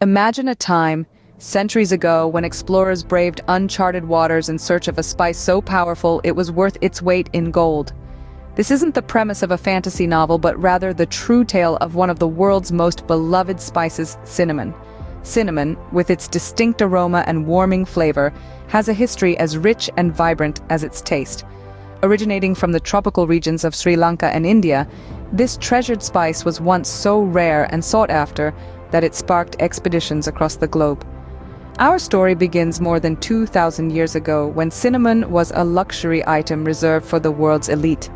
Imagine a time, centuries ago, when explorers braved uncharted waters in search of a spice so powerful it was worth its weight in gold. This isn't the premise of a fantasy novel, but rather the true tale of one of the world's most beloved spices, cinnamon. Cinnamon, with its distinct aroma and warming flavor, has a history as rich and vibrant as its taste. Originating from the tropical regions of Sri Lanka and India, this treasured spice was once so rare and sought after that it sparked expeditions across the globe. Our story begins more than 2,000 years ago, when cinnamon was a luxury item reserved for the world's elite.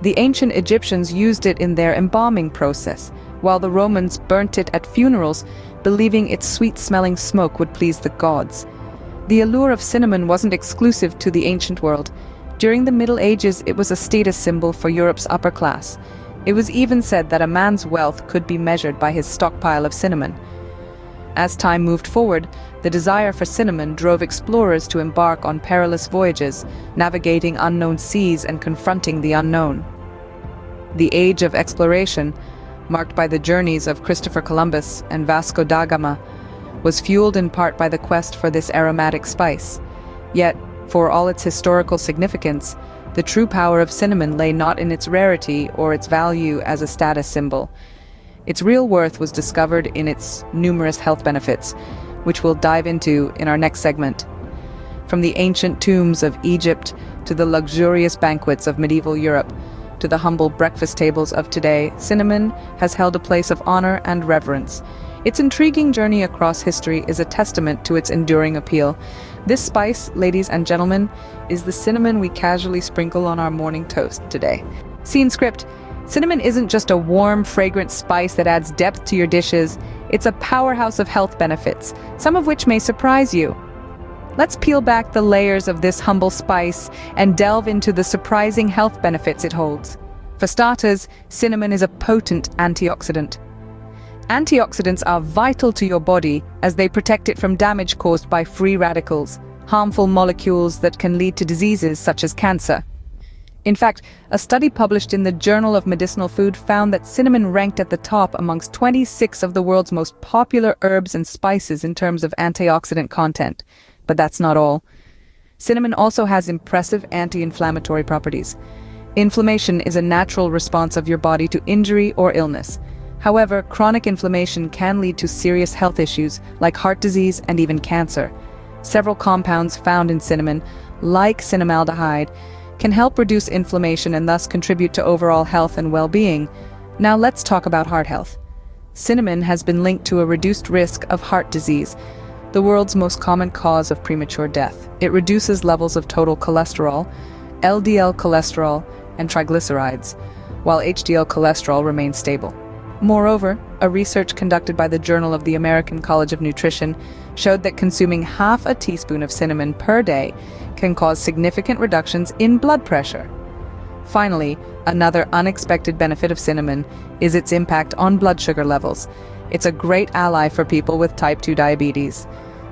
The ancient Egyptians used it in their embalming process, while the Romans burnt it at funerals, believing its sweet-smelling smoke would please the gods. The allure of cinnamon wasn't exclusive to the ancient world. During the Middle Ages, it was a status symbol for Europe's upper class. It was even said that a man's wealth could be measured by his stockpile of cinnamon. As time moved forward, the desire for cinnamon drove explorers to embark on perilous voyages, navigating unknown seas and confronting the unknown. The age of exploration, marked by the journeys of Christopher Columbus and Vasco da Gama, was fueled in part by the quest for this aromatic spice. Yet, for all its historical significance, the true power of cinnamon lay not in its rarity or its value as a status symbol. Its real worth was discovered in its numerous health benefits, which we'll dive into in our next segment. From the ancient tombs of Egypt to the luxurious banquets of medieval Europe, to the humble breakfast tables of today, cinnamon has held a place of honor and reverence. Its intriguing journey across history is a testament to its enduring appeal. This spice, ladies and gentlemen, is the cinnamon we casually sprinkle on our morning toast today. Scene script. Cinnamon isn't just a warm, fragrant spice that adds depth to your dishes. It's a powerhouse of health benefits, some of which may surprise you. Let's peel back the layers of this humble spice and delve into the surprising health benefits it holds. For starters, cinnamon is a potent antioxidant. Antioxidants are vital to your body as they protect it from damage caused by free radicals, harmful molecules that can lead to diseases such as cancer. In fact, a study published in the Journal of Medicinal Food found that cinnamon ranked at the top amongst 26 of the world's most popular herbs and spices in terms of antioxidant content. But that's not all. Cinnamon also has impressive anti-inflammatory properties. Inflammation is a natural response of your body to injury or illness. However, chronic inflammation can lead to serious health issues like heart disease and even cancer. Several compounds found in cinnamon, like cinnamaldehyde, can help reduce inflammation and thus contribute to overall health and well-being. Now let's talk about heart health. Cinnamon has been linked to a reduced risk of heart disease, the world's most common cause of premature death. It reduces levels of total cholesterol, LDL cholesterol, and triglycerides, while HDL cholesterol remains stable. Moreover, a research conducted by the Journal of the American College of Nutrition showed that consuming half a teaspoon of cinnamon per day can cause significant reductions in blood pressure. Finally, another unexpected benefit of cinnamon is its impact on blood sugar levels. It's a great ally for people with type 2 diabetes.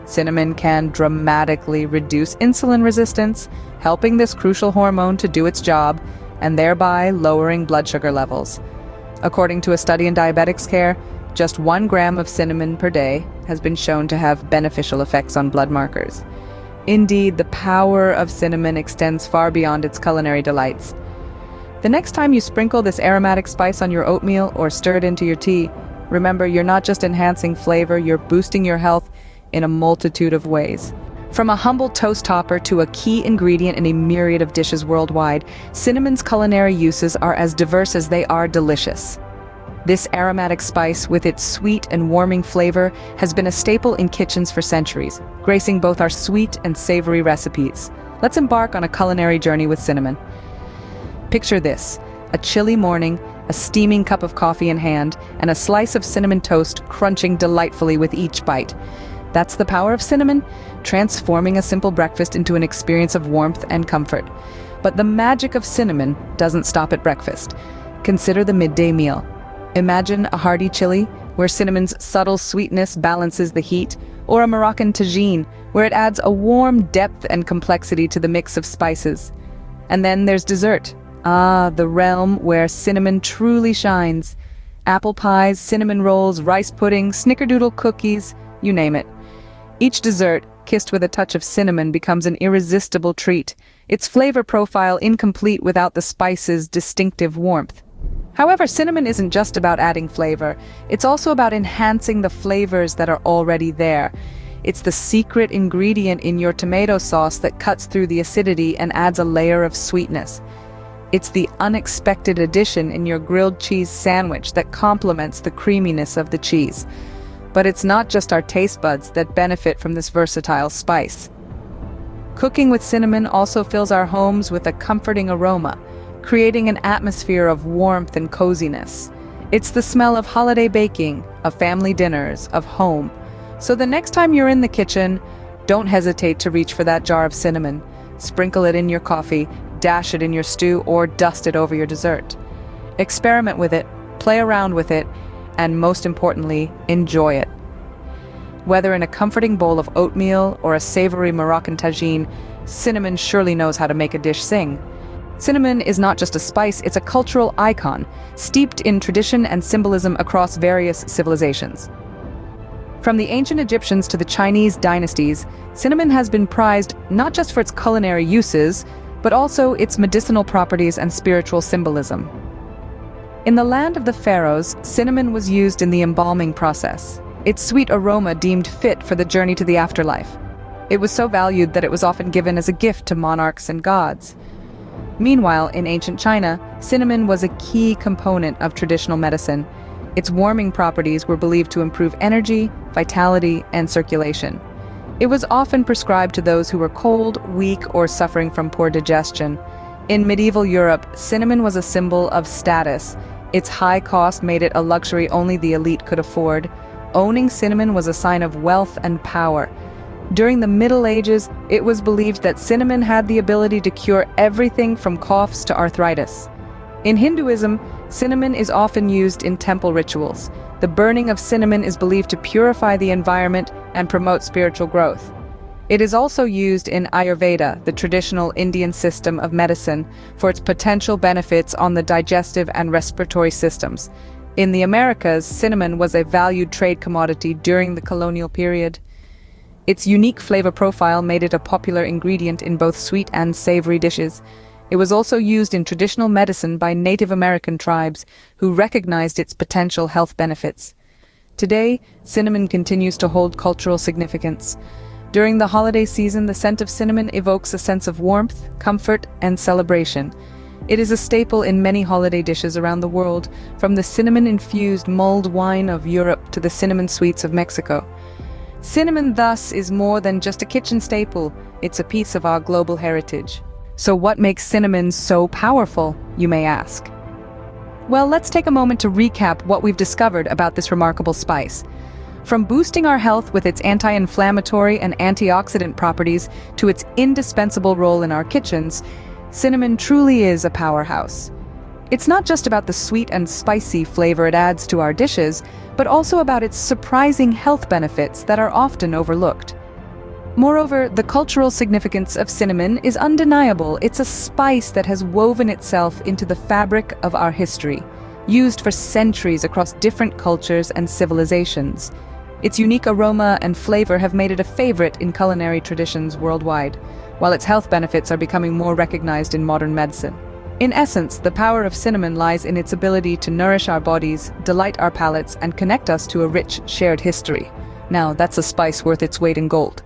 Cinnamon can dramatically reduce insulin resistance, helping this crucial hormone to do its job, and thereby lowering blood sugar levels. According to a study in diabetics care, just 1 gram of cinnamon per day has been shown to have beneficial effects on blood markers. Indeed, the power of cinnamon extends far beyond its culinary delights. The next time you sprinkle this aromatic spice on your oatmeal or stir it into your tea, remember, you're not just enhancing flavor, you're boosting your health in a multitude of ways. From a humble toast topper to a key ingredient in a myriad of dishes worldwide, cinnamon's culinary uses are as diverse as they are delicious. This aromatic spice, with its sweet and warming flavor, has been a staple in kitchens for centuries, gracing both our sweet and savory recipes. Let's embark on a culinary journey with cinnamon. Picture this: a chilly morning, a steaming cup of coffee in hand, and a slice of cinnamon toast crunching delightfully with each bite. That's the power of cinnamon, transforming a simple breakfast into an experience of warmth and comfort. But the magic of cinnamon doesn't stop at breakfast. Consider the midday meal. Imagine a hearty chili, where cinnamon's subtle sweetness balances the heat, or a Moroccan tagine, where it adds a warm depth and complexity to the mix of spices. And then there's dessert. Ah, the realm where cinnamon truly shines. Apple pies, cinnamon rolls, rice pudding, snickerdoodle cookies, you name it. Each dessert, kissed with a touch of cinnamon, becomes an irresistible treat, its flavor profile incomplete without the spice's distinctive warmth. However, cinnamon isn't just about adding flavor, it's also about enhancing the flavors that are already there. It's the secret ingredient in your tomato sauce that cuts through the acidity and adds a layer of sweetness. It's the unexpected addition in your grilled cheese sandwich that complements the creaminess of the cheese. But it's not just our taste buds that benefit from this versatile spice. Cooking with cinnamon also fills our homes with a comforting aroma, creating an atmosphere of warmth and coziness. It's the smell of holiday baking, of family dinners, of home. So the next time you're in the kitchen, don't hesitate to reach for that jar of cinnamon. Sprinkle it in your coffee, dash it in your stew, or dust it over your dessert. Experiment with it, play around with it, and most importantly, enjoy it. Whether in a comforting bowl of oatmeal or a savory Moroccan tagine, cinnamon surely knows how to make a dish sing. Cinnamon is not just a spice, it's a cultural icon, steeped in tradition and symbolism across various civilizations. From the ancient Egyptians to the Chinese dynasties, cinnamon has been prized not just for its culinary uses, but also its medicinal properties and spiritual symbolism. In the land of the pharaohs, cinnamon was used in the embalming process, its sweet aroma deemed fit for the journey to the afterlife. It was so valued that it was often given as a gift to monarchs and gods. Meanwhile, in ancient China, cinnamon was a key component of traditional medicine. Its warming properties were believed to improve energy, vitality, and circulation. It was often prescribed to those who were cold, weak, or suffering from poor digestion. In medieval Europe, cinnamon was a symbol of status. Its high cost made it a luxury only the elite could afford. Owning cinnamon was a sign of wealth and power. During the Middle Ages, it was believed that cinnamon had the ability to cure everything from coughs to arthritis. In Hinduism, cinnamon is often used in temple rituals. The burning of cinnamon is believed to purify the environment and promote spiritual growth. It is also used in Ayurveda, the traditional Indian system of medicine, for its potential benefits on the digestive and respiratory systems. In the Americas, cinnamon was a valued trade commodity during the colonial period. Its unique flavor profile made it a popular ingredient in both sweet and savory dishes. It was also used in traditional medicine by Native American tribes who recognized its potential health benefits. Today, cinnamon continues to hold cultural significance. During the holiday season, the scent of cinnamon evokes a sense of warmth, comfort, and celebration. It is a staple in many holiday dishes around the world, from the cinnamon-infused mulled wine of Europe to the cinnamon sweets of Mexico. Cinnamon, thus, is more than just a kitchen staple. It's a piece of our global heritage. So what makes cinnamon so powerful, you may ask? Well, let's take a moment to recap what we've discovered about this remarkable spice. From boosting our health with its anti-inflammatory and antioxidant properties to its indispensable role in our kitchens, cinnamon truly is a powerhouse. It's not just about the sweet and spicy flavor it adds to our dishes, but also about its surprising health benefits that are often overlooked. Moreover, the cultural significance of cinnamon is undeniable. It's a spice that has woven itself into the fabric of our history, used for centuries across different cultures and civilizations. Its unique aroma and flavor have made it a favorite in culinary traditions worldwide, while its health benefits are becoming more recognized in modern medicine. In essence, the power of cinnamon lies in its ability to nourish our bodies, delight our palates, and connect us to a rich, shared history. Now, that's a spice worth its weight in gold.